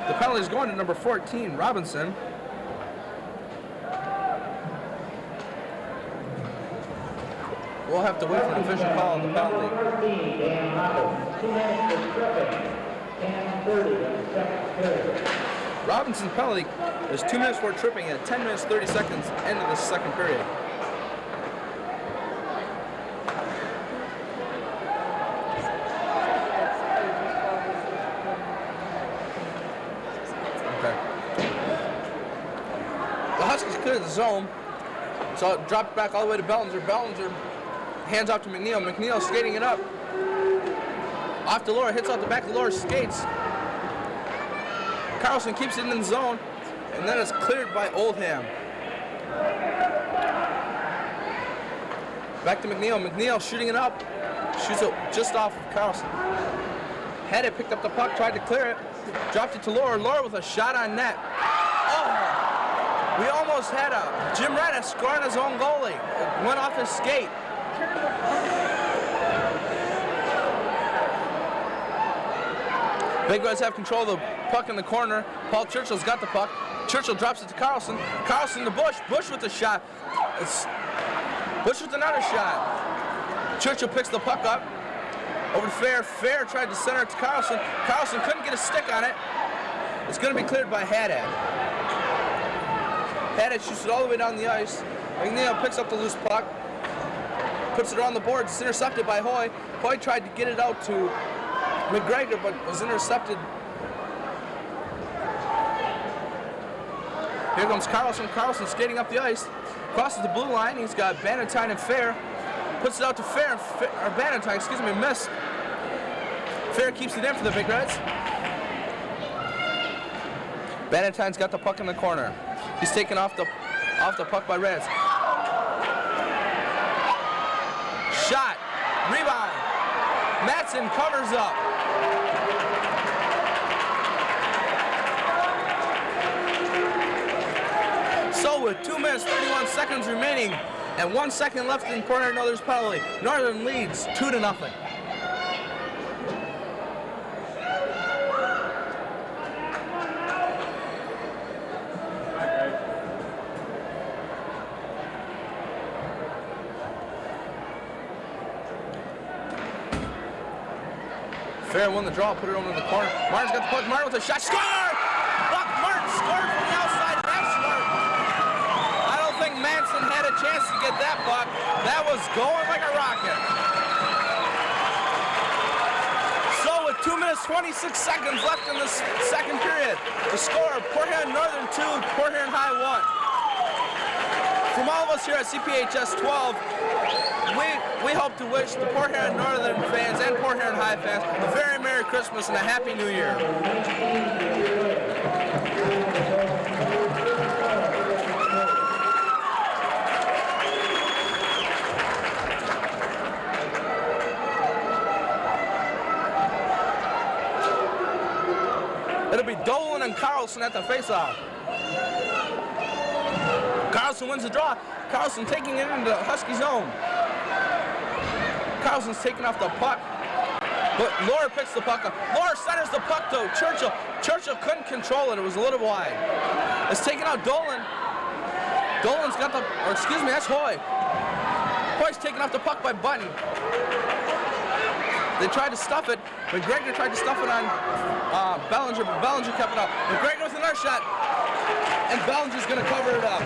The penalty is going to number 14, Robinson. We'll have to wait for an official call on the penalty. 2 minutes for tripping. 10:30 in the second period. Robinson's penalty is 2 minutes for tripping and 10 minutes 30 seconds end of the second period. Okay. The Huskies cleared the zone, so it dropped back all the way to Bellinger. Bellinger hands off to McNeil. McNeil skating it up. Off to Laura, hits off the back of Laura's skates. Carlson keeps it in the zone, and then it's cleared by Oldham. Back to McNeil. McNeil shooting it up. Shoots it just off of Carlson. Had it, picked up the puck, tried to clear it. Dropped it to Laura. Laura with a shot on net. Oh! We almost had a Jim Reddish scoring his own goalie. It went off his skate. Big Reds have control of the puck in the corner. Paul Churchill's got the puck. Churchill drops it to Carlson. Carlson to Bush. Bush with the shot. It's Bush with another shot. Churchill picks the puck up. Over to Fair. Fair tried to center it to Carlson. Carlson couldn't get a stick on it. It's going to be cleared by Haddad. Haddad shoots it all the way down the ice. McNeil picks up the loose puck. Puts it on the board. It's intercepted by Hoy. Hoy tried to get it out to McGregor, but was intercepted. Here comes Carlson. Carlson skating up the ice. Crosses the blue line. He's got Bannatyne and Fair. Puts it out to Fair. Or Bannatyne, excuse me, missed. Fair keeps it in for the Big Reds. Bannatyne's got the puck in the corner. He's taken off the puck by Reds. Shot. Rebound. Matson covers up. So with 2 minutes 31 seconds remaining and 1 second left in Port Huron Northern's penalty, Northern leads 2-0. Fair won the draw, put it over in the corner. Martin's got the puck. Martin with a shot. Score! Buck Martin scored from the outside. That's smart. I don't think Manson had a chance to get that puck. That was going like a rocket. So with 2 minutes 26 seconds left in this second period, the score, Port Huron Northern 2, Port Huron High 1. From all of us here at CPHS 12, we hope to wish the Port Huron Northern fans and Port Huron High fans a very Merry Christmas and a Happy New Year. It'll be Dolan and Carlson at the faceoff. Carlson wins the draw. Carlson taking it into the Husky zone. Carlson's taking off the puck, but Laura picks the puck up. Laura centers the puck to Churchill. Churchill couldn't control it. It was a little wide. It's taken out Dolan. Dolan's got the, or excuse me, that's Hoy. Hoy's taking off the puck by Button. They tried to stuff it. McGregor tried to stuff it on Bellinger, but Bellinger kept it up. McGregor with another shot, and Bellinger's going to cover it up.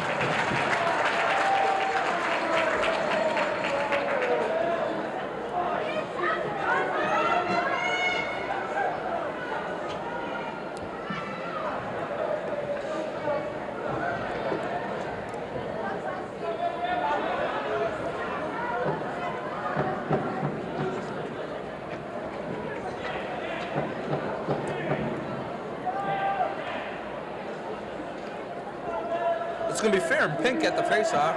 It's going to be Fair and Pink at the faceoff.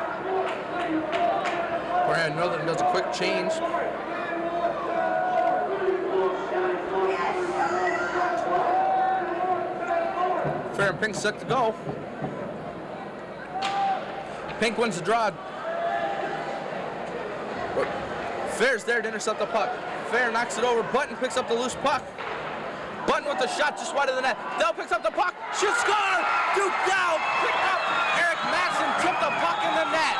Port Huron Northern does a quick change. Fair and Pink set to go. Pink wins the draw. Fair's there to intercept the puck. Fair knocks it over. Button picks up the loose puck. Button with the shot just wide of the net. Dell picks up the puck. Shoot, score! Duke Dell picked up. Eric Matson tipped the puck in the net.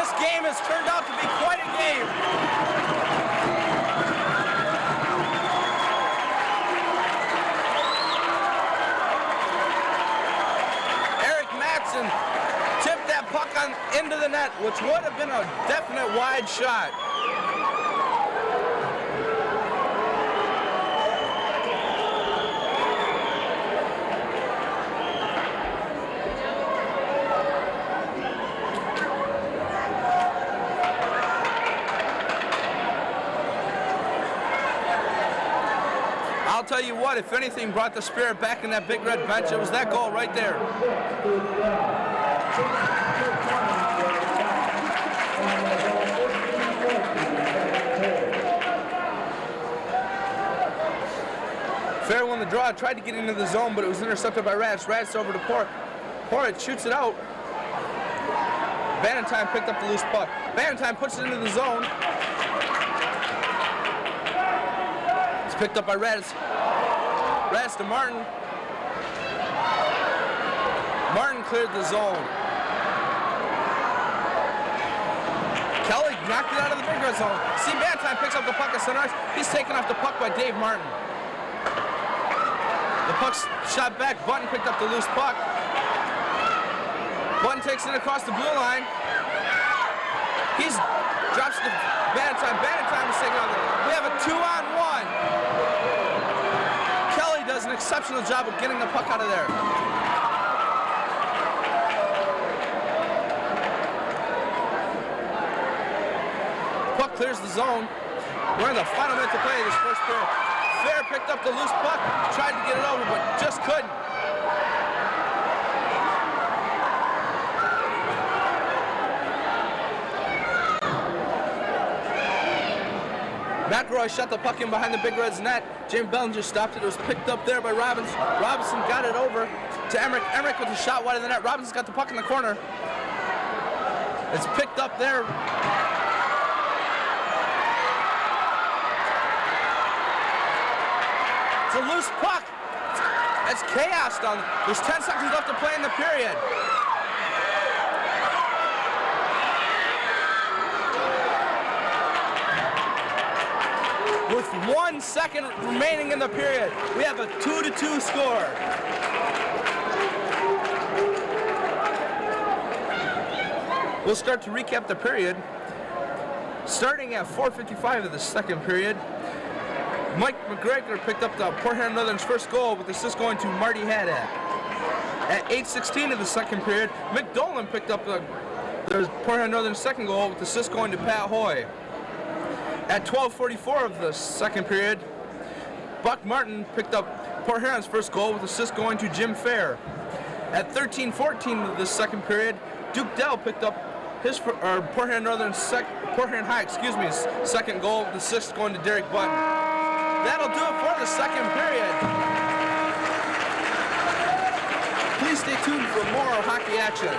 This game has turned out to be quite a game. Eric Matson tipped that puck into the net, which would have been a definite wide shot. I'll tell you what, if anything brought the spirit back in that big red bench, it was that goal right there. Fair won the draw, tried to get into the zone, but it was intercepted by Rats. Rats over to Port. Port shoots it out. Bannatyne picked up the loose puck. Bannatyne puts it into the zone. It's picked up by Rats. Rats to Martin. Martin cleared the zone. Kelly knocked it out of the big red zone. See, Bannatyne picks up the puck at center ice. He's taken off the puck by Dave Martin. The puck's shot back. Button picked up the loose puck. Button takes it across the blue line. He's drops to Bannatyne. Bannatyne was taken off. We have a 2-on-1. Kelly does an exceptional job of getting the puck out of there. Puck clears the zone. We're in the final minute to play this first period. Fair picked up the loose puck, tried to get it over, but just couldn't. McElroy shot the puck in behind the Big Red's net. James Bellinger stopped it. It was picked up there by Robinson. Robinson got it over to Emmerich. Emmerich with a shot wide of the net. Robinson's got the puck in the corner. It's picked up there. It's a loose puck. It's chaos down there. There's 10 seconds left to play in the period. With 1 second remaining in the period, we have a 2-2 score. We'll start to recap the period. Starting at 4:55 of the second period, Mike McGregor picked up the Port Huron Northern's first goal with assist going to Marty Haddad. At 8:16 of the second period, Mick Dolan picked up the Port Huron Northern's second goal with assist going to Pat Hoy. At 12:44 of the second period, Buck Martin picked up Port Huron's first goal with assist going to Jim Fair. At 13:14 of the second period, Duke Dell picked up his Port Huron High, second goal with assist going to Derek Button. That'll do it for the second period. Please stay tuned for more hockey action.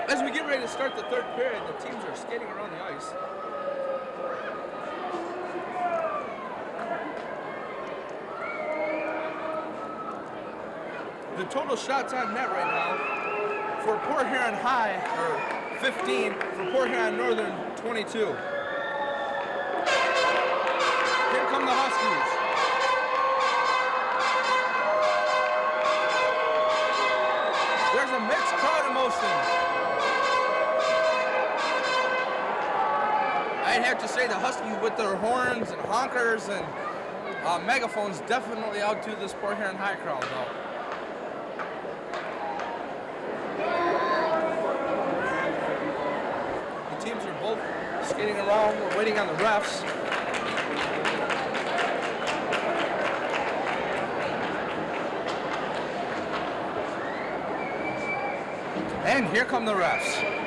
As we get ready to start the third period, the teams are skating around the ice. The total shots on net right now for Port Huron High are 15, for Port Huron Northern 22. Here come the Huskies. a mixed crowd emotion. I'd have to say the Huskies with their horns and honkers and megaphones definitely outdo this Port Huron High crowd though. The teams are both skating around, we're waiting on the refs. And here come the refs.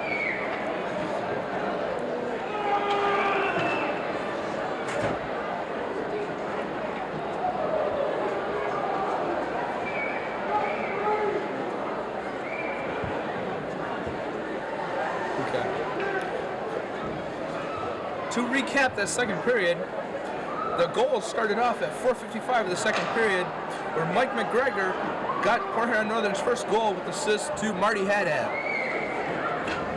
To recap that second period, the goal started off at 4:55 of the second period, where Mike McGregor got Port Huron Northern's first goal with assist to Marty Haddad.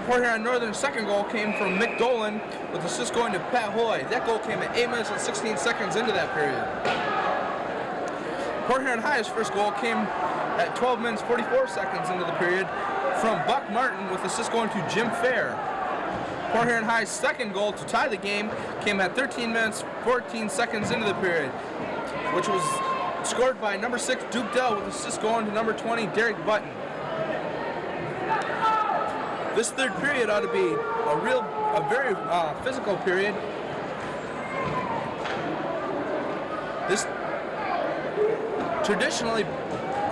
Port Huron Northern's second goal came from Mick Dolan with assist going to Pat Hoy. That goal came at 8 minutes and 16 seconds into that period. Port Huron High's first goal came at 12 minutes 44 seconds into the period from Buck Martin with assist going to Jim Fair. Port Huron High's second goal to tie the game came at 13 minutes 14 seconds into the period, which was scored by number 6 Duke Dell with assist going to number 20 Derek Button. This third period ought to be a very physical period. This traditionally,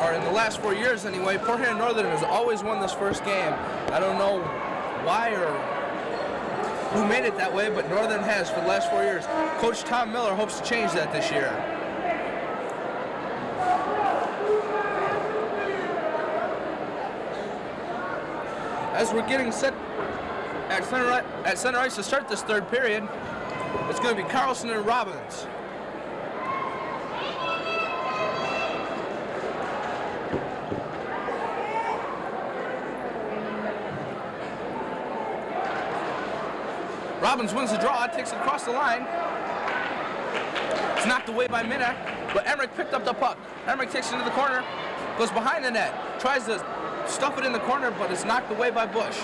or in the last 4 years anyway, Port Huron Northern has always won this first game. I don't know why or who made it that way, but Northern has for the last 4 years. Coach Tom Miller hopes to change that this year. As we're getting set at center ice to start this third period, it's going to be Carlson and Robbins. Robbins wins the draw, takes it across the line. It's knocked away by Minna, but Emmerich picked up the puck. Emmerich takes it into the corner, goes behind the net, tries to stuff it in the corner, but it's knocked away by Bush.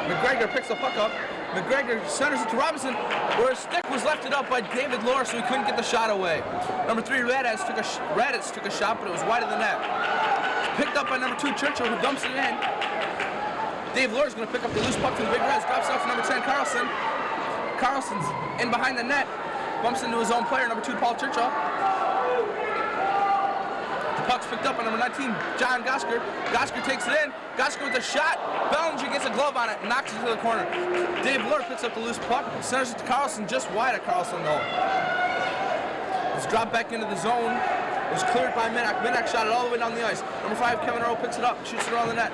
McGregor picks the puck up. McGregor centers it to Robinson, where his stick was lifted up by David Lohr, so he couldn't get the shot away. Number 3, Raditz took a shot, but it was wide of the net. It's picked up by number 2, Churchill, who dumps it in. Dave Lohr is going to pick up the loose puck to the Big Reds, drops it off to number 10, Carlson. Carlson's in behind the net, bumps into his own player, number 2, Paul Churchill. The puck's picked up by number 19, John Gosker. Gosker takes it in. Gosker with a shot. Bellinger gets a glove on it and knocks it to the corner. Dave Lohr picks up the loose puck, centers it to Carlson, just wide of Carlson though. It's dropped back into the zone. It was cleared by Minnock. Minnock shot it all the way down the ice. Number 5, Kevin Earl picks it up, shoots it around the net.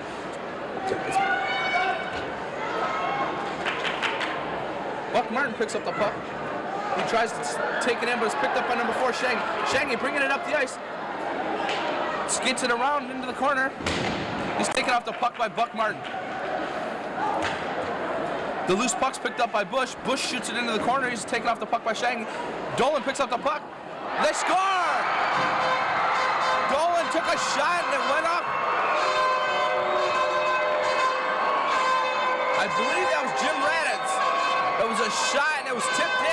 Buck Martin picks up the puck. He tries to take it in, but it's picked up by number 4, Shang. Shangy bringing it up the ice. Skates it around into the corner. He's taken off the puck by Buck Martin. The loose puck's picked up by Bush. Bush shoots it into the corner. He's taken off the puck by Shangy. Dolan picks up the puck. They score! Dolan took a shot and it went up. I believe that was Jim Raditz. It was a shot and it was tipped in.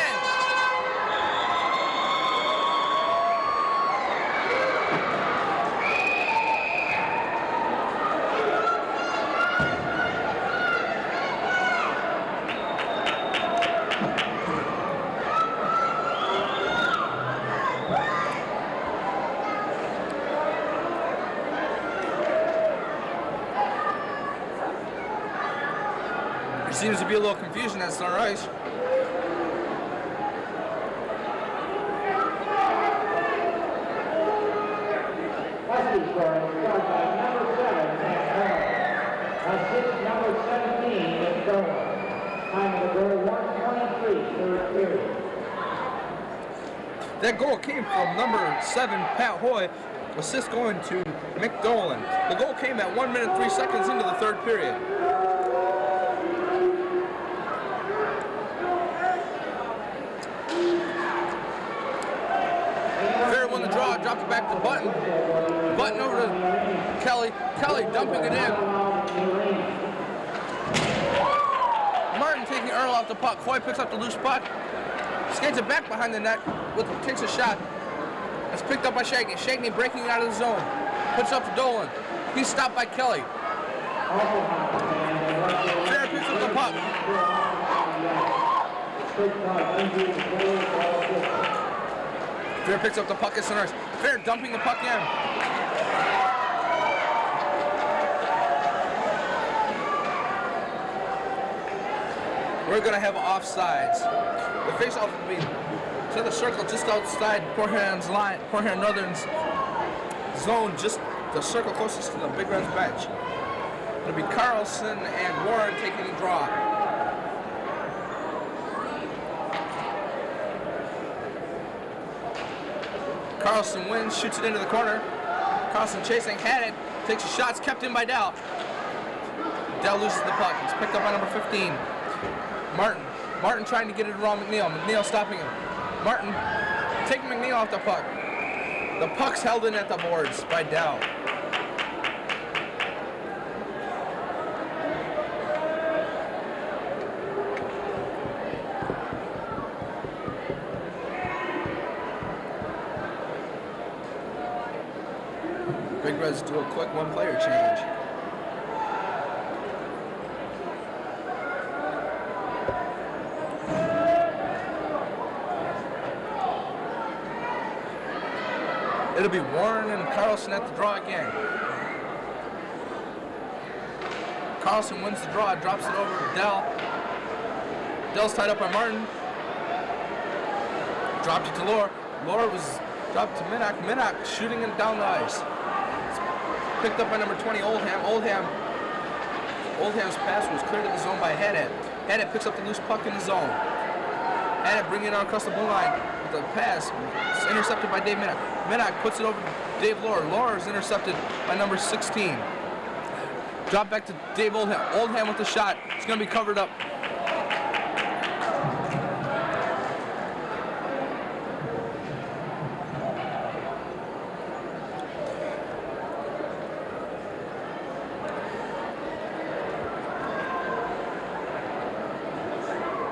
There seems to be a little confusion at center ice. Husky scoring scored by number 7, assist number 17, Mick Dolan. Time of the goal, 1:23, third period. That goal came from number 7, Pat Hoy. Assist going to Mick Dolan. The goal came at 1 minute 3 seconds into the third period. Fair won the draw, dropped it back to Button. Button over to Kelly. Kelly dumping it in. Martin taking Earl off the puck. Hoy picks up the loose puck. Skates it back behind the net. Takes a shot. It's picked up by Shagney. Shagney breaking out of the zone. Puts up to Dolan. He's stopped by Kelly. Fair picks up the puck. Fair picks up the puck at center. Fair dumping the puck in. We're going to have offsides. The face-off will be to the circle just outside Port Huron's line, Port Huron Northern's zone, just the circle closest to the Big Red's bench. It'll be Carlson and Warren taking the draw. Carlson wins, shoots it into the corner. Carlson chasing, had it, takes his shots, kept in by Dell. Dell loses the puck. It's picked up by number 15. Martin trying to get it around McNeil. McNeil stopping him. Martin taking McNeil off the puck. The puck's held in at the boards by Dell. Big Reds do a quick one-player change. It'll be Warren and Carlson at the draw again. Carlson wins the draw, drops it over to Dell. Dell's tied up by Martin. Dropped it to Lohr. Lohr was dropped to Minnock. Minnock shooting it down the ice. It's picked up by number 20, Oldham. Oldham's pass was cleared in the zone by Haddad. Haddad picks up the loose puck in the zone. Haddad bringing it on across the blue line. The pass is intercepted by Dave Minnock. Minnock puts it over to Dave Lohr. Lohr is intercepted by number 16. Drop back to Dave Oldham. Oldham with the shot. It's going to be covered up.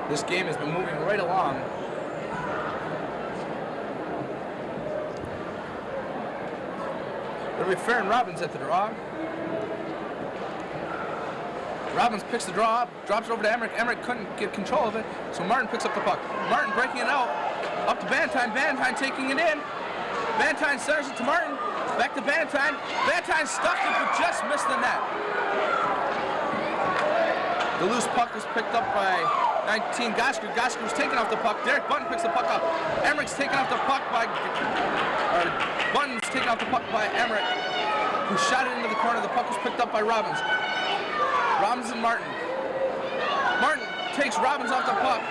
This game has been moving right along. It'll be Fair and Robbins at the draw. Robbins picks the draw up, drops it over to Emmerich. Emmerich couldn't get control of it, so Martin picks up the puck. Martin breaking it out, up to Banton. Banton taking it in. Banton centers it to Martin. Back to Banton. Banton stuffed it, but just missed the net. The loose puck was picked up by 19, Gosker. Gosker was taken off the puck. Derek Button picks the puck up. Emmerich's taken off the puck by, Button's taken off the puck by Emmerich, who shot it into the corner. The puck was picked up by Robbins. Robbins and Martin. Martin takes Robbins off the puck.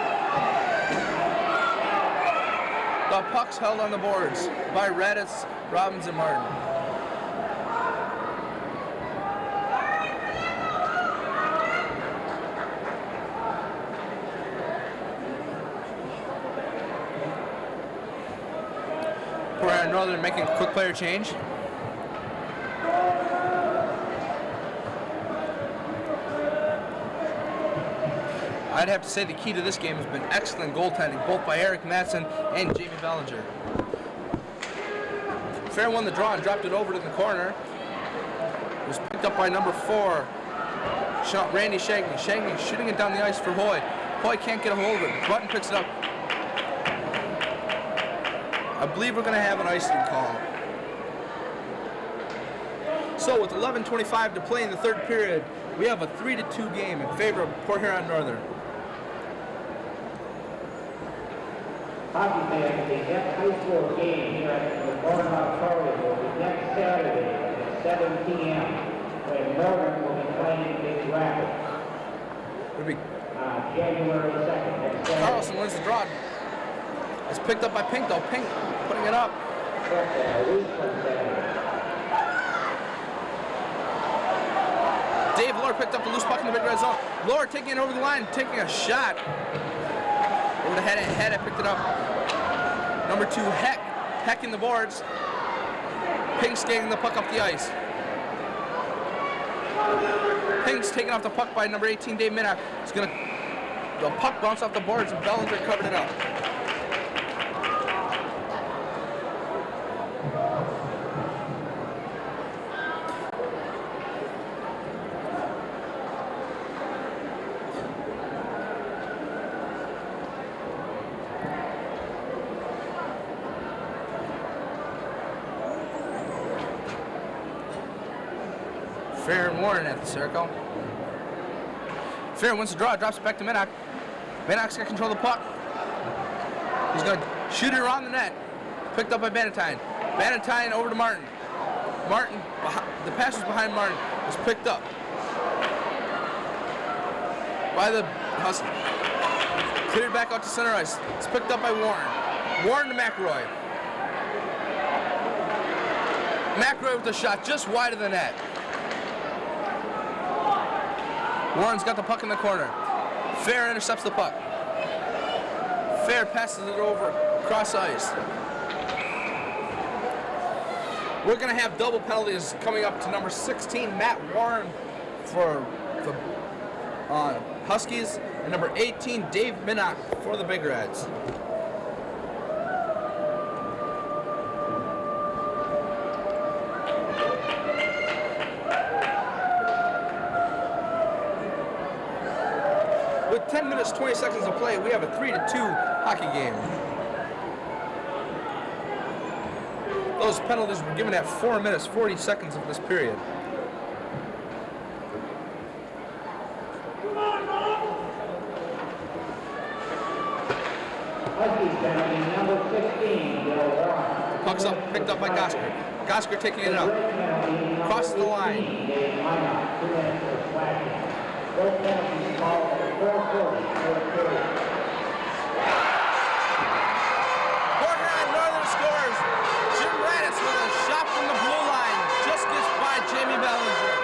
The puck's held on the boards by Raditz, Robbins, and Martin. Port Huron Northern making a quick player change. I'd have to say the key to this game has been excellent goaltending, both by Eric Matson and Jamie Bellinger. Fair won the draw and dropped it over to the corner. It was picked up by number 4, Randy Shagney. Shagney shooting it down the ice for Hoy. Hoy can't get a hold of it. Button picks it up. I believe we're going to have an icing call. So with 11:25 to play in the third period, we have a 3-2 game in favor of Port Huron Northern. Hockey fans, the next high school game here at the Northern Auditorium will be next Saturday at 7 p.m. when Northern will be playing Big Rapids. January 2nd. Carlson wins the draw. It's picked up by Pink, though. Pink putting it up. Dave Lohr picked up the loose puck in the Big Red zone. Lohr taking it over the line, taking a shot. Over the head, Haddad picked it up. Number 2, Heck hacking the boards. Pink's getting the puck up the ice. Pink's taking off the puck by number 18, Dave Minnock. The puck bounced off the boards and Bellinger covered it up. Fair and Warren at the circle. Fair wins the draw, drops it back to Minnock. Minnock's got control of the puck. He's going to shoot it around the net. Picked up by Bannatyne. Bannatyne over to Martin. Martin, the pass was behind Martin, was picked up by the Huskies. Cleared back out to center ice. It's picked up by Warren. Warren to McElroy. McElroy with the shot just wide of the net. Warren's got the puck in the corner. Fair intercepts the puck. Fair passes it over cross ice. We're going to have double penalties coming up to number 16, Matt Warren for the Huskies, and number 18, Dave Minnock for the Big Reds. With 10 minutes, 20 seconds to play, we have a 3-2 hockey game. Those penalties were given at 4 minutes, 40 seconds of this period. Puck's up, picked up by Gosker. Gosker taking it up. Crosses the line. Portland Northern scores. Jim Raditz with a shot from the blue line. Just gets by Jamie Bellinger.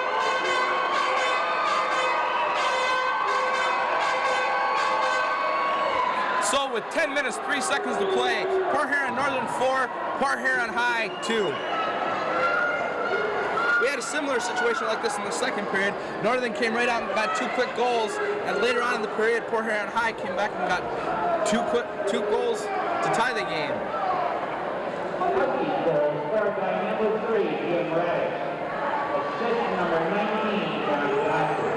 So with 10 minutes, 3 seconds to play, Port Huron Northern 4, Port Huron High 2. We had a similar situation like this in the second period. Northern came right out and got 2 quick goals, and later on in the period, Port Huron High came back and got 2 goals to tie the game. Huskies goal scored by number 3, Jim Raditz. Assist number 19, John Gosker.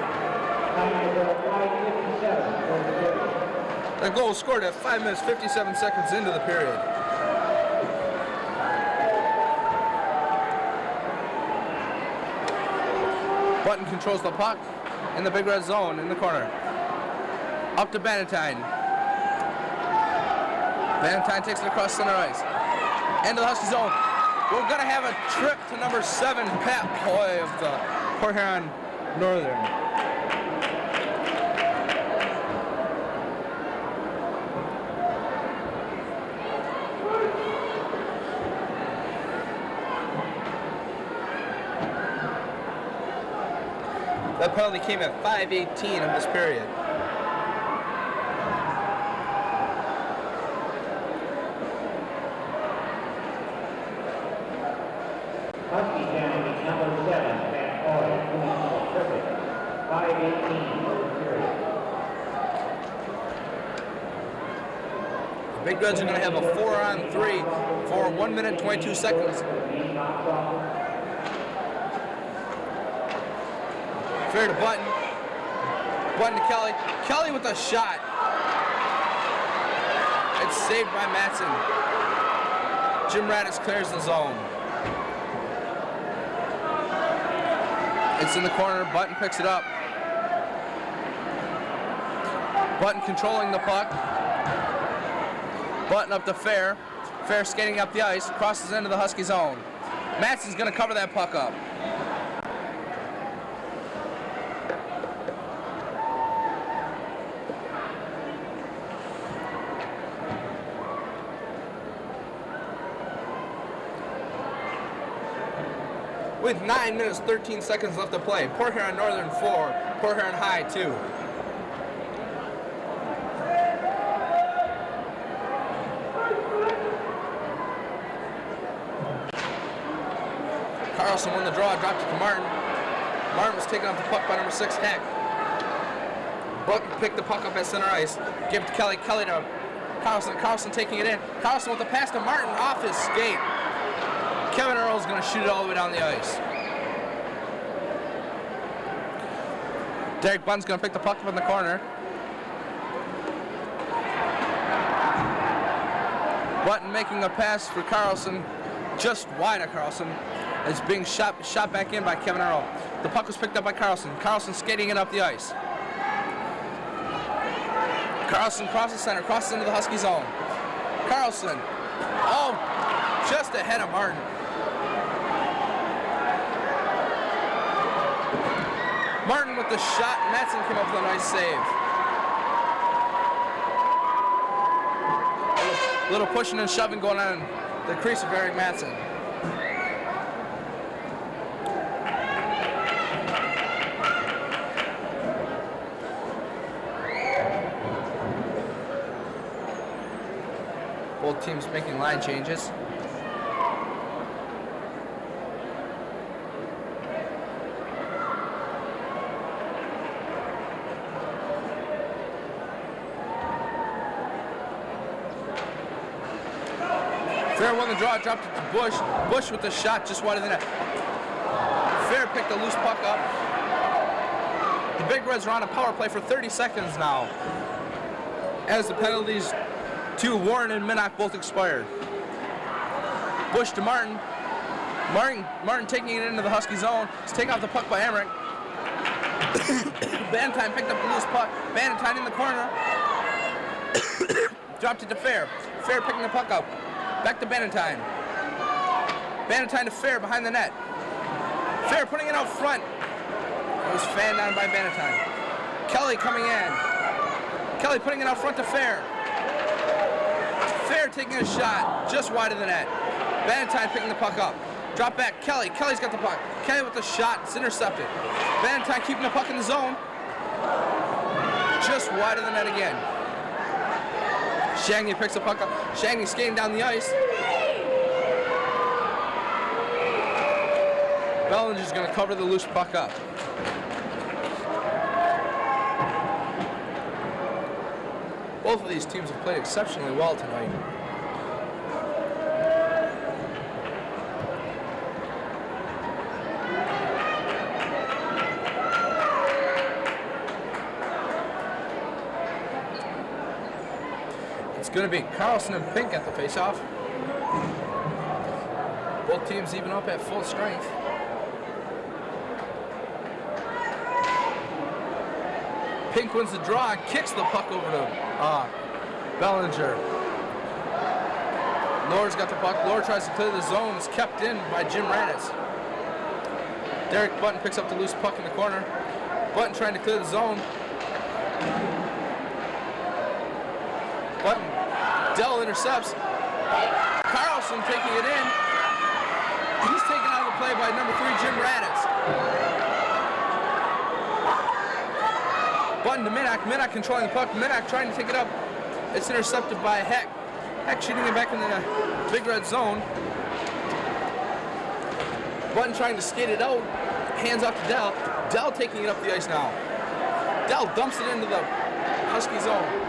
Time to go 5:57 for the period. That goal was scored at 5 minutes, 57 seconds into the period. Button controls the puck in the Big Red zone in the corner. Up to Bannatyne. Bannatyne takes it across center ice. End of the Husky zone. We're going to have a trip to number 7, Pat Hoy of the Port Huron Northern. That penalty came at 5:18 of this period. Husky penalty number 7, Matt Hoy, perfect. 5:18 for the period. The Big Reds are going to have a 4-on-3 for 1 minute 22 seconds. Fair to Button. Button to Kelly. Kelly with a shot. It's saved by Matson. Jim Raditz clears the zone. It's in the corner. Button picks it up. Button controlling the puck. Button up to Fair. Fair skating up the ice. Crosses into the Husky zone. Matson's going to cover that puck up. With 9 minutes, 13 seconds left to play. Port Huron Northern 4, Port Huron High 2. Carlson won the draw, dropped it to Martin. Martin was taking off the puck by number 6, Heck. Button picked the puck up at center ice. Give it to Kelly. Kelly to Carlson. Carlson taking it in. Carlson with the pass to Martin off his skate. Kevin Earl's going to shoot it all the way down the ice. Derek Bunn's going to pick the puck up in the corner. Button making a pass for Carlson, just wide of Carlson. It's being shot back in by Kevin Earl. The puck was picked up by Carlson. Carlson skating it up the ice. Carlson crosses center, crosses into the Husky zone. Carlson, oh, just ahead of Martin. Martin with the shot, Madsen came up with a nice save. A little pushing and shoving going on in the crease of Eric Madsen. Both teams making line changes. Fair won the draw, dropped it to Bush. Bush with the shot just wide of the net. Fair picked the loose puck up. The Big Reds are on a power play for 30 seconds now, as the penalties to Warren and Minnock both expired. Bush to Martin. Martin taking it into the Husky zone. He's taking off the puck by Emmerich. Bannatyne picked up the loose puck. Bannatyne in the corner. Dropped it to Fair. Fair picking the puck up. Back to Bannatyne. Bannatyne to Fair behind the net. Fair putting it out front. It was fanned down by Bannatyne. Kelly coming in. Kelly putting it out front to Fair. Fair taking a shot just wide of the net. Bannatyne picking the puck up. Drop back. Kelly. Kelly's got the puck. Kelly with the shot. It's intercepted. Bannatyne keeping the puck in the zone. Just wide of the net again. Shagney picks the puck up. Shagney skating down the ice. Bellinger's going to cover the loose puck up. Both of these teams have played exceptionally well tonight. It's going to be Carlson and Pink at the faceoff. Both teams even up at full strength. Pink wins the draw and kicks the puck over to Bellinger. Lohr's got the puck. Lohr tries to clear the zone. It's kept in by Jim Raditz. Derek Button picks up the loose puck in the corner. Button trying to clear the zone. Button. Dell intercepts. Carlson taking it in. He's taken out of the play by number 3, Jim Raditz. Button to Minnock. Minnock controlling the puck. Minnock trying to take it up. It's intercepted by Heck. Heck shooting it back in the Big Red zone. Button trying to skate it out. Hands off to Dell. Dell taking it up the ice now. Dell dumps it into the Husky zone.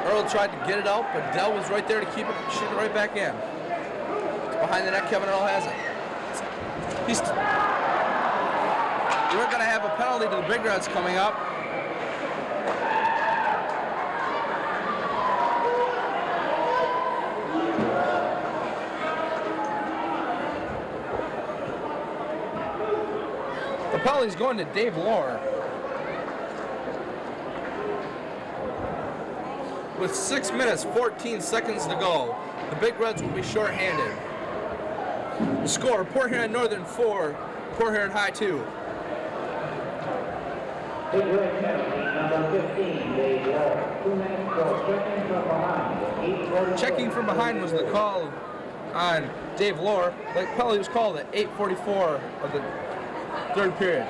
Earl tried to get it out, but Dell was right there to keep it, shoot it right back in. It's behind the net. Kevin Earl has it. We're going to have a penalty to the Big Reds coming up. The penalty's going to Dave Lohr. With 6 minutes, 14 seconds to go, the Big Reds will be shorthanded. The score, Port Huron Northern 4, Port Huron High 2. Big Red penalty, number 15, Dave Lohr. 2 minutes for checking from behind. Checking from behind was the call on Dave Lohr. The penalty was called at 8:44 of the third period.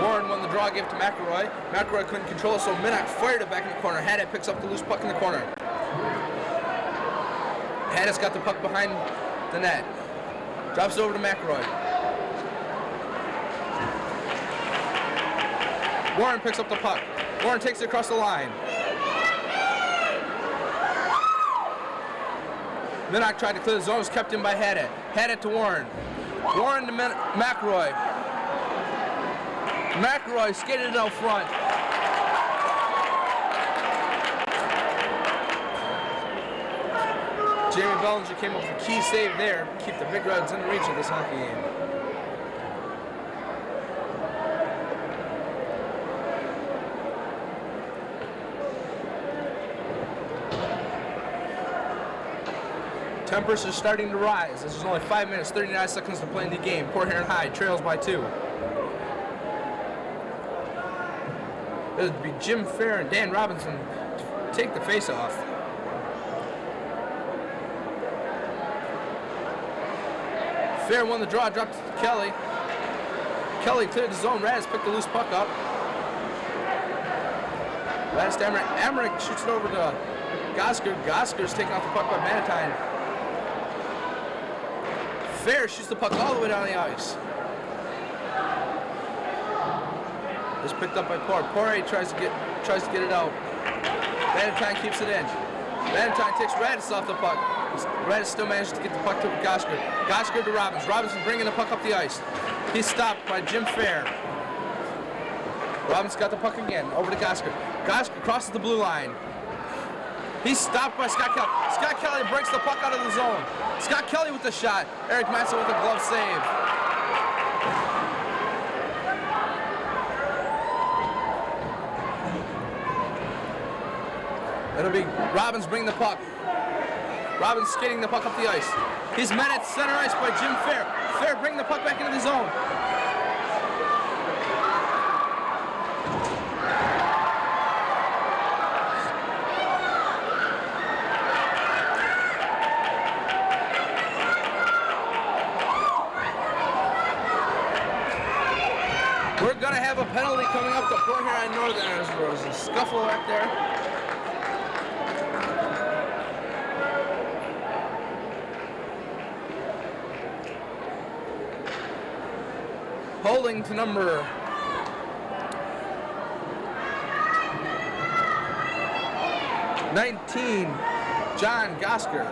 Warren won the draw, draw, gave it to McElroy. McElroy couldn't control it, so Minnock fired it back in the corner. Haddett picks up the loose puck in the corner. Haddett's got the puck behind the net. Drops it over to McElroy. Warren picks up the puck. Warren takes it across the line. Minnock tried to clear the zone, was kept in by Haddett. Haddett to Warren. Warren to McElroy. McElroy skated it out front. Jamie Bellinger came up with a key save there, keep the Big Reds in reach of this hockey game. Tempers are starting to rise. This is only 5 minutes, 39 seconds to play in the game. Port Huron High trails by 2. It would be Jim Fair and Dan Robinson to take the face-off. Fair won the draw, dropped it to Kelly. Kelly cleared the zone. Radis picked the loose puck up. Radis to Emmerich. Emmerich shoots it over to Gosker. Gosker's taking off the puck by Bannatyne. Fair shoots the puck all the way down the ice. It's picked up by Poirier. Poirier tries to get it out. Bannatyne keeps it in. Bannatyne takes Radis off the puck. Radis still manages to get the puck to Gosker. Gosker to Robbins. Robinson bringing the puck up the ice. He's stopped by Jim Fair. Robbins got the puck again. Over to Gosker. Gosker crosses the blue line. He's stopped by Scott Kelly. Scott Kelly breaks the puck out of the zone. Scott Kelly with the shot. Eric Matson with a glove save. It'll be Robbins bringing the puck. Robbins skating the puck up the ice. He's met at center ice by Jim Fair. Fair bringing the puck back into the zone. We're going to have a penalty coming up to Port Huron Northern. There was a scuffle right there. Holding to number 19, John Gosker.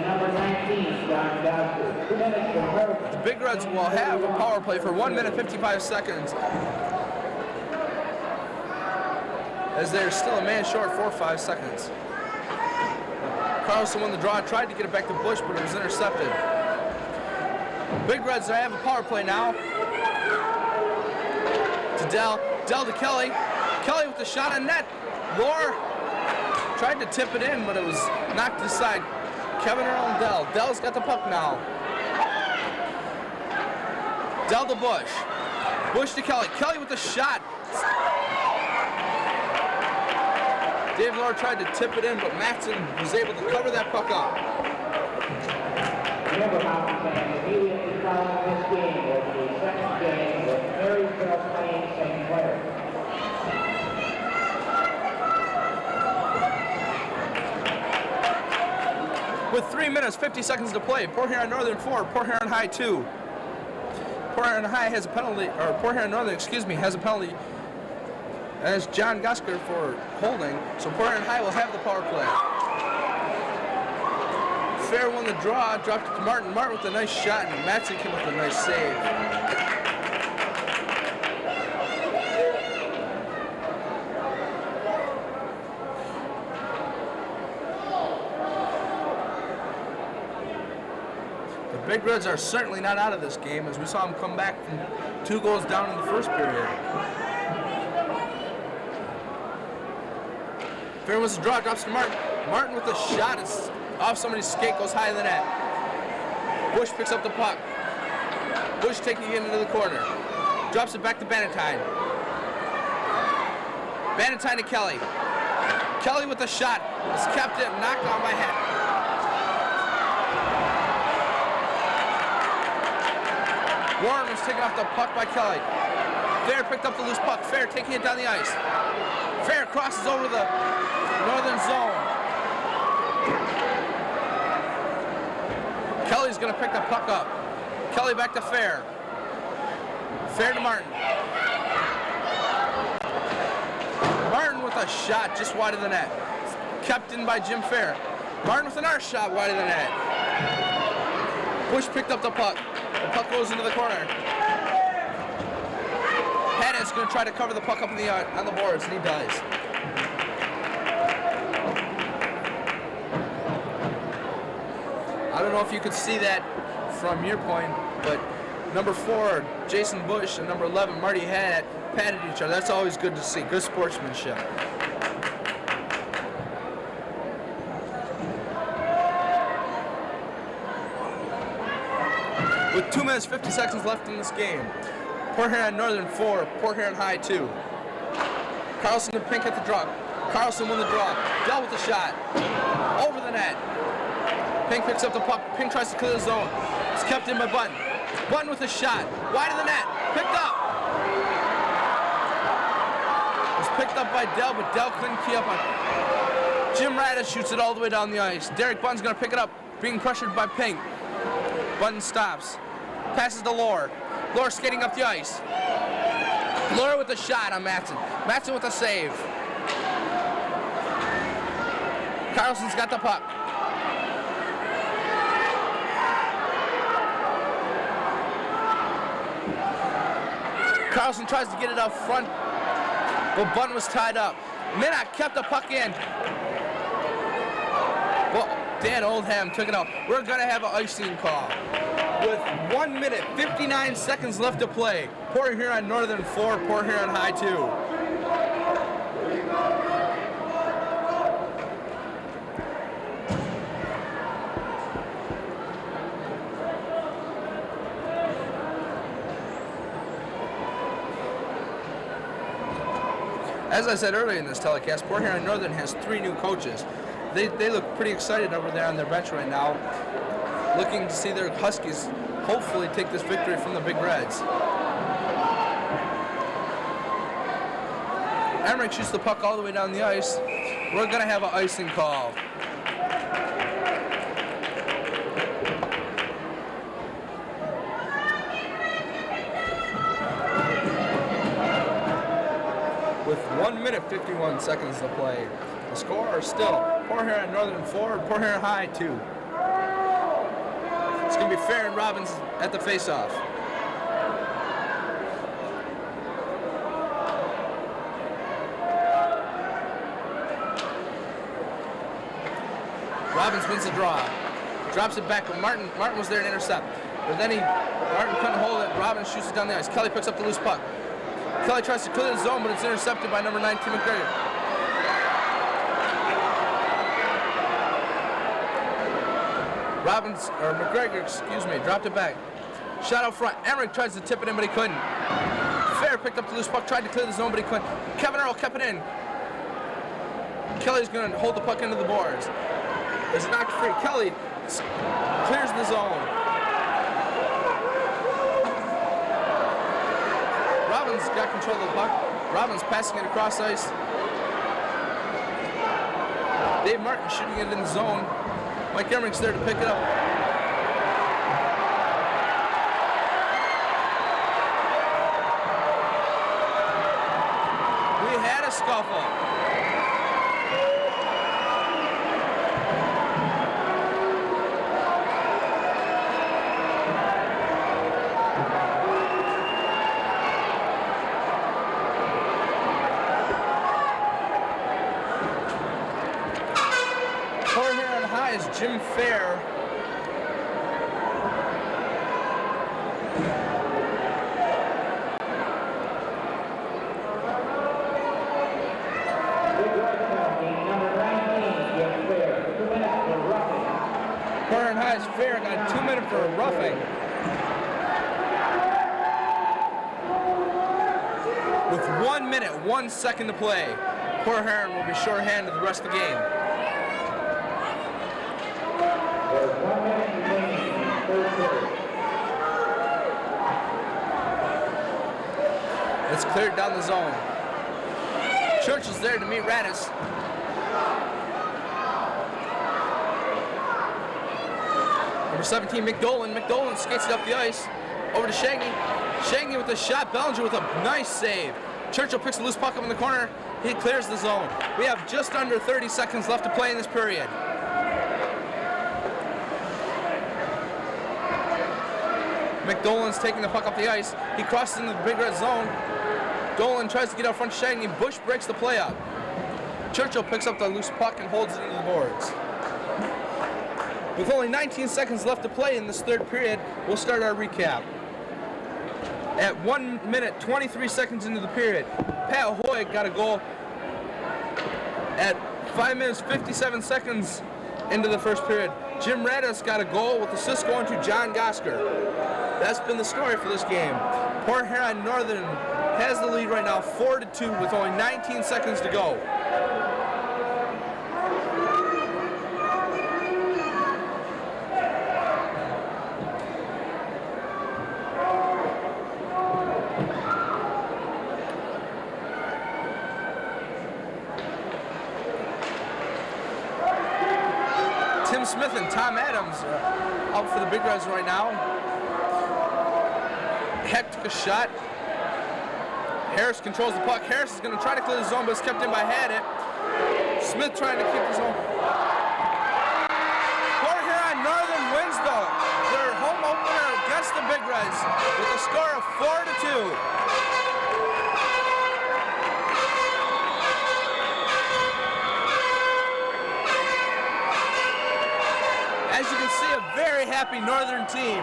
Number 19, John Gosker. 2 minutes to hurt. The Big Reds will have a power play for 1 minute 55 seconds. As they're still a man short, 4 or 5 seconds. Carlson won the draw, tried to get it back to Bush, but it was intercepted. Big Reds, they have a power play now. To Dell. Dell to Kelly. Kelly with the shot on net. Lohr tried to tip it in, but it was knocked aside. Kevin Earl and Dell. Dell's got the puck now. Dell to Bush. Bush to Kelly. Kelly with the shot. Dave Lohr tried to tip it in, but Matson was able to cover that puck up. Remember, hockey fans, immediately following this game will be the second game with Marysville playing St. Clair. With 3 minutes, 50 seconds to play, Port Huron Northern 4, Port Huron High 2. Port Huron High has a penalty, or Port Huron Northern, has a penalty. And it's John Gosker for holding, so Port Huron High will have the power play. Fair won the draw, dropped it to Martin. Martin with a nice shot, and Matson came with a nice save. The Big Reds are certainly not out of this game, as we saw them come back from 2 goals down in the first period. Fair wins the draw, drops to Martin. Martin with a shot, it's off somebody's skate, goes high in the net. Bush picks up the puck. Bush taking it into the corner. Drops it back to Bannatyne. Bannatyne to Kelly. Kelly with a shot. It's kept in, knocked on by Haddett. Warren was taken off the puck by Kelly. Fair picked up the loose puck. Fair taking it down the ice. Fair crosses over the northern zone. Kelly's going to pick the puck up. Kelly back to Fair. Fair to Martin. Martin with a shot just wide of the net. Kept in by Jim Fair. Martin with another shot wide of the net. Bush picked up the puck. The puck goes into the corner. Hannah's going to try to cover the puck up on the boards, and he does. I don't know if you could see that from your point, but number 4, Jason Bush, and number 11, Marty Haddett, patted each other. That's always good to see. Good sportsmanship. With 2 minutes, 50 seconds left in this game. Port Huron Northern 4, Port Huron High 2. Carlson and Pink at the draw. Carlson won the draw. Dealt with the shot. Over the net. Pink picks up the puck. Pink tries to clear the zone. It's kept in by Button. Button with a shot. Wide of the net. Picked up. It was picked up by Dell, but Dell couldn't key up on it. Jim Radish shoots it all the way down the ice. Derek Button's going to pick it up, being pressured by Pink. Button stops. Passes to Lohr. Lohr skating up the ice. Lohr with a shot on Matson. Matson with a save. Carlson's got the puck. Carlson tries to get it up front, but Button was tied up. Minnock kept the puck in. Well, Dan Oldham took it out. We're going to have an icing call. With 1 minute, 59 seconds left to play. Port Huron Northern 4, Port Huron High 2. As I said earlier in this telecast, Port Huron Northern has 3 new coaches. They look pretty excited over there on their bench right now, looking to see their Huskies hopefully take this victory from the Big Reds. Emmerich shoots the puck all the way down the ice. We're going to have an icing call. With 1 minute, 51 seconds to play. The score is still Port Huron Northern 4, Port Huron High 2. It's going to be Fair and Robbins at the face-off. Robbins wins the draw. Drops it back, but Martin was there to intercept. But then Martin couldn't hold it. Robbins shoots it down the ice. Kelly picks up the loose puck. Kelly tries to clear the zone, but it's intercepted by number 19, McGregor. McGregor, dropped it back. Shot out front. Emmerich tries to tip it in, but he couldn't. Fair picked up the loose puck, tried to clear the zone, but he couldn't. Kevin Earl kept it in. Kelly's going to hold the puck into the boards. It's knocked free. Kelly clears the zone. Robbins got control of the puck. Robbins passing it across ice. Dave Martin shooting it in the zone. Mike Emmerich's there to pick it up. We had a scuffle. Jim Fair. Port High's Fair got 2 minutes for a roughing. With 1 minute, 1 second to play, Port Huron will be shorthanded the rest of the game. It's cleared down the zone. Church is there to meet Radis. Number 17, McDolan. McDolan skates it up the ice. Over to Shaggy. Shaggy with a shot. Bellinger with a nice save. Churchill picks a loose puck up in the corner. He clears the zone. We have just under 30 seconds left to play in this period. McDolan's taking the puck up the ice. He crosses into the big red zone. Dolan tries to get out front to Shaggy. Bush breaks the play up. Churchill picks up the loose puck and holds it into the boards. With only 19 seconds left to play in this third period, we'll start our recap. At 1 minute, 23 seconds into the period, Pat Hoy got a goal at 5 minutes, 57 seconds into the first period. Jim Radis got a goal with assist going to John Gosker. That's been the story for this game. Port Huron Northern has the lead right now, 4-2, with only 19 seconds to go. Tim Smith and Tom Adams out for the Big Reds right now. Heck took a shot. Harris controls the puck. Harris is going to try to clear the zone, but it's kept in by Haddett. Smith trying to keep the zone. Port Huron Northern wins their home opener against the Big Reds with a score of 4-2. As you can see, a very happy Northern team.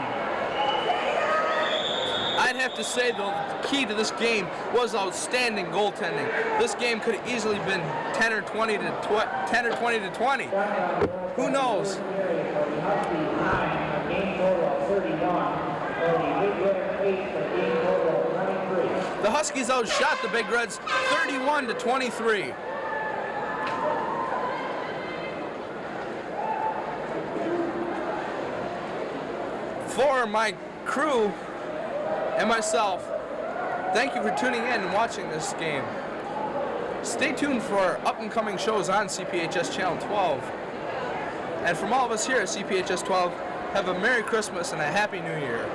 I'd have to say the key to this game was outstanding goaltending. This game could have easily been 10 or 20 to 20. Who knows? The Huskies outshot the Big Reds 31-23. For my crew and myself, thank you for tuning in and watching this game. Stay tuned for up-and-coming shows on CPHS Channel 12. And from all of us here at CPHS 12, have a Merry Christmas and a Happy New Year.